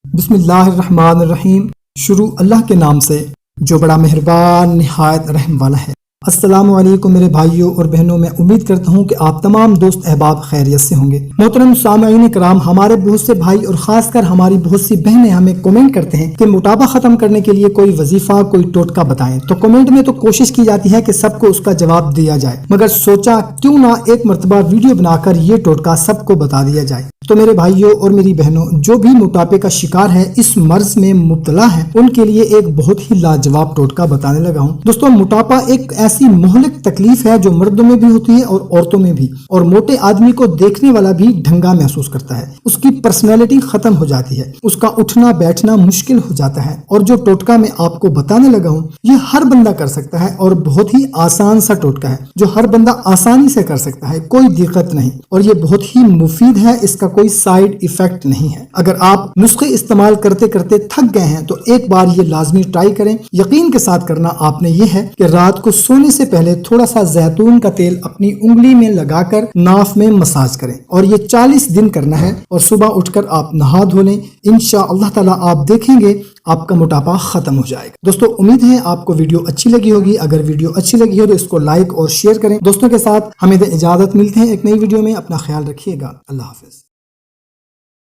بسم اللہ الرحمن الرحیم۔ شروع اللہ کے نام سے جو بڑا مہربان نہایت رحم والا ہے۔ السلام علیکم میرے بھائیوں اور بہنوں، میں امید کرتا ہوں کہ آپ تمام دوست احباب خیریت سے ہوں گے۔ محترم سامعین کرام، ہمارے بہت سے بھائی اور خاص کر ہماری بہت سی بہنیں ہمیں کمنٹ کرتے ہیں کہ موٹاپا ختم کرنے کے لیے کوئی وظیفہ، کوئی ٹوٹکا بتائیں۔ تو کمنٹ میں تو کوشش کی جاتی ہے کہ سب کو اس کا جواب دیا جائے، مگر سوچا کیوں نہ ایک مرتبہ ویڈیو بنا کر یہ ٹوٹکا سب کو بتا دیا جائے۔ تو میرے بھائیوں اور میری بہنوں، جو بھی موٹاپے کا شکار ہے، اس مرض میں مبتلا ہے، ان کے لیے ایک بہت ہی لاجواب ٹوٹکا بتانے لگا ہوں۔ دوستوں، موٹاپا ایک ایسی مہلک تکلیف ہے جو مردوں میں بھی ہوتی ہے اور عورتوں میں بھی، اور موٹے آدمی کو دیکھنے والا بھی ڈھنگا محسوس کرتا ہے، اس کی پرسنالٹی ختم ہو جاتی ہے، اس کا اٹھنا بیٹھنا مشکل ہو جاتا ہے۔ اور جو ٹوٹکا میں آپ کو بتانے لگا ہوں، یہ ہر بندہ کر سکتا ہے اور بہت ہی آسان سا ٹوٹکا ہے جو ہر بندہ آسانی سے کر سکتا ہے، کوئی دقت نہیں، اور یہ بہت ہی مفید ہے، اس کا کوئی سائیڈ ایفیکٹ نہیں ہے۔ اگر آپ نسخے استعمال کرتے کرتے تھک گئے ہیں تو ایک بار یہ لازمی ٹرائی کریں۔ یقین کے ساتھ کرنا آپ نے یہ ہے کہ رات کو سونے سے پہلے تھوڑا سا زیتون کا تیل اپنی انگلی میں لگا کر ناف میں مساج کریں، اور یہ 40 دن کرنا ہے، اور صبح اٹھ کر آپ نہا دھو لیں۔ انشاءاللہ تعالی آپ دیکھیں گے آپ کا موٹاپا ختم ہو جائے گا۔ دوستو، امید ہے آپ کو ویڈیو اچھی لگی ہوگی۔ اگر ویڈیو اچھی لگی ہو تو اس کو لائک اور شیئر کریں۔ دوستوں کے ساتھ ہمیں اجازت، ملتے ہیں ایک نئی ویڈیو میں۔ اپنا خیال رکھیے گا۔ اللہ حافظ۔